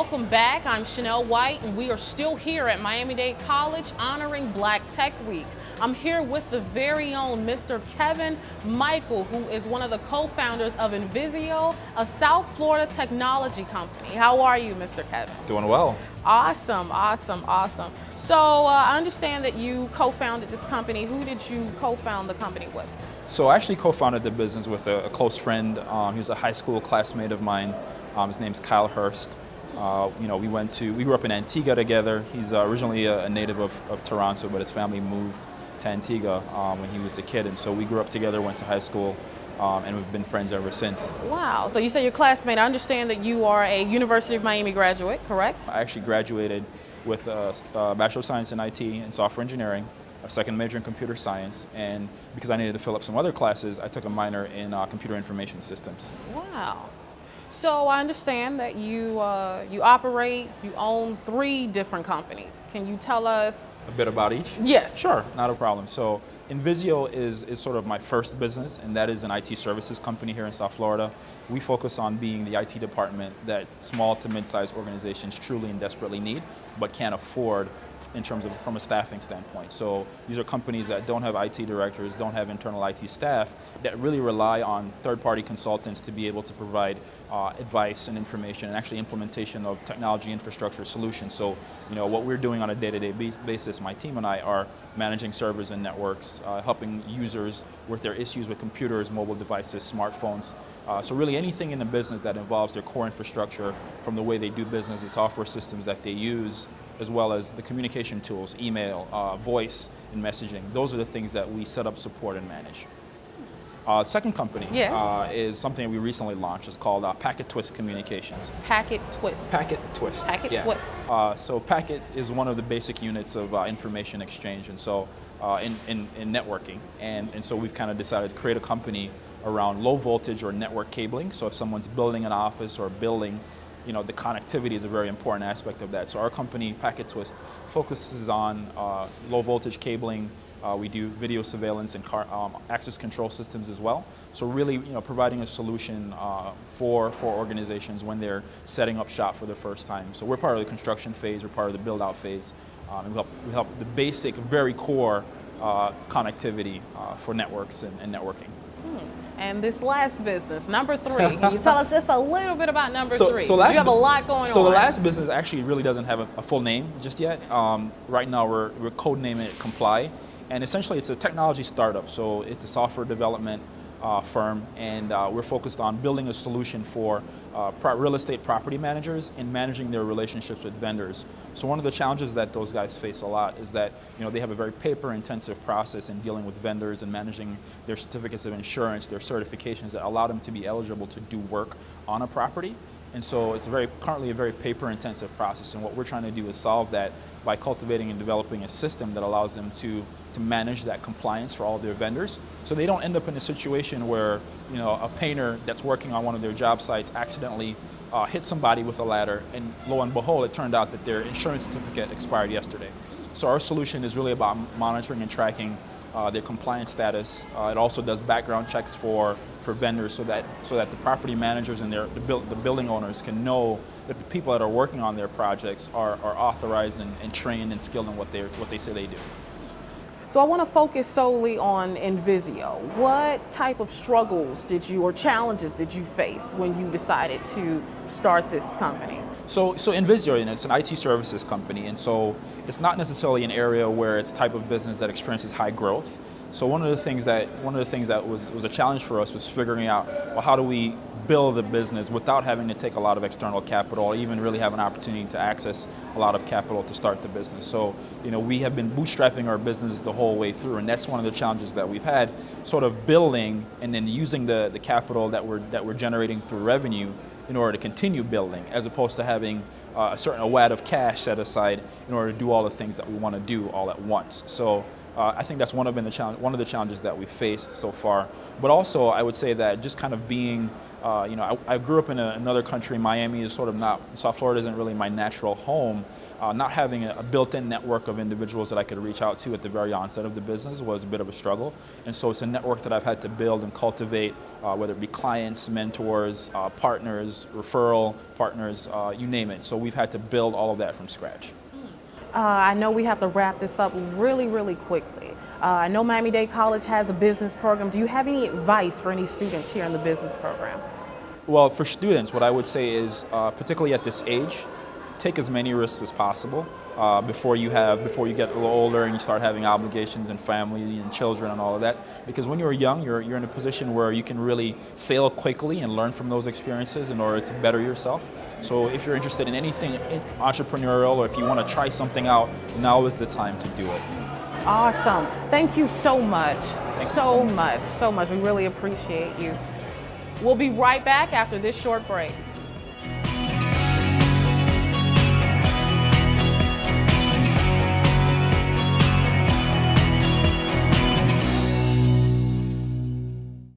welcome back. I'm Chanel White, and we are still here at Miami-Dade College honoring Black Tech Week. I'm here with the very own Mr. Kevin Michael, who is one of the co-founders of Invisio, a South Florida technology company. How are you, Mr. Kevin? Doing well. Awesome, awesome, awesome. So I understand that you co-founded this company. Who did you co-found the company with? So I actually co-founded the business with a close friend. He was a high school classmate of mine. His name's Kyle Hurst. We grew up in Antigua together. He's originally a native of Toronto, but his family moved to Antigua when he was a kid. And so we grew up together, went to high school, and we've been friends ever since. Wow, so you say your classmate. I understand that you are a University of Miami graduate, correct? I actually graduated with a Bachelor of Science in IT and Software Engineering, a second major in Computer Science, and because I needed to fill up some other classes, I took a minor in Computer Information Systems. Wow. So I understand that you own 3 different companies. Can you tell us A bit about each? Yes. Sure, not a problem. So Invisio is sort of my first business, and that is an IT services company here in South Florida. We focus on being the IT department that small to mid-sized organizations truly and desperately need, but can't afford in terms of from a staffing standpoint. So these are companies that don't have IT directors, don't have internal IT staff, that really rely on third-party consultants to be able to provide advice and information and actually implementation of technology infrastructure solutions. So, what we're doing on a day-to-day basis, my team and I are managing servers and networks, helping users with their issues with computers, mobile devices, smartphones. So really anything in the business that involves their core infrastructure, from the way they do business, the software systems that they use, as well as the communication tools, email, voice, and messaging. Those are the things that we set up, support, and manage. Second company is something we recently launched. It's called Packet Twist Communications. Packet Twist? Packet Twist. Packet Twist. So Packet is one of the basic units of information exchange, and so in networking. And so we've kind of decided to create a company around low voltage or network cabling. So if someone's building an office or a building, the connectivity is a very important aspect of that. So our company, Packet Twist, focuses on low voltage cabling. We do video surveillance and access control systems as well. So really, providing a solution for organizations when they're setting up shop for the first time. So we're part of the construction phase, we're part of the build out phase. And we help the basic, very core connectivity for networks and networking. And this last business, number 3, can you tell us just a little bit about number 3? So you have a lot going on. So the last business actually really doesn't have a full name just yet. Right now we're codenaming it Comply, and essentially it's a technology startup. So it's a software development firm, and we're focused on building a solution for real estate property managers and managing their relationships with vendors. So one of the challenges that those guys face a lot is that they have a very paper-intensive process in dealing with vendors and managing their certificates of insurance, their certifications that allow them to be eligible to do work on a property. And so it's currently a very paper-intensive process, and what we're trying to do is solve that by cultivating and developing a system that allows them to manage that compliance for all of their vendors, so they don't end up in a situation where a painter that's working on one of their job sites accidentally hit somebody with a ladder, and lo and behold, it turned out that their insurance certificate expired yesterday. So our solution is really about monitoring and tracking their compliance status. It also does background checks for vendors, so that the property managers and the building owners can know that the people that are working on their projects are authorized and trained and skilled in what they say they do. So I want to focus solely on Invisio. What type of struggles or challenges did you face when you decided to start this company? So Invisio, it's an IT services company, and so it's not necessarily an area where it's a type of business that experiences high growth. So one of the things that was a challenge for us was figuring out, well, how do we build the business without having to take a lot of external capital, or even really have an opportunity to access a lot of capital to start the business. So we have been bootstrapping our business the whole way through, and that's one of the challenges that we've had, sort of building and then using the capital that we're generating through revenue in order to continue building, as opposed to having a wad of cash set aside in order to do all the things that we want to do all at once. So I think that's one of the challenges that we faced so far. But also, I would say that just kind of being, I grew up in another country. Miami is sort of not, South Florida isn't really my natural home. not having a built-in network of individuals that I could reach out to at the very onset of the business was a bit of a struggle. And so it's a network that I've had to build and cultivate, whether it be clients, mentors, partners, referral partners, you name it. So we've had to build all of that from scratch. I know we have to wrap this up really, really quickly. I know Miami-Dade College has a business program. Do you have any advice for any students here in the business program? Well, for students, what I would say is, particularly at this age, take as many risks as possible before you get a little older and you start having obligations and family and children and all of that. Because when you're young, you're in a position where you can really fail quickly and learn from those experiences in order to better yourself. So if you're interested in anything entrepreneurial, or if you want to try something out, now is the time to do it. Awesome. Thank you so much. So much. We really appreciate you. We'll be right back after this short break.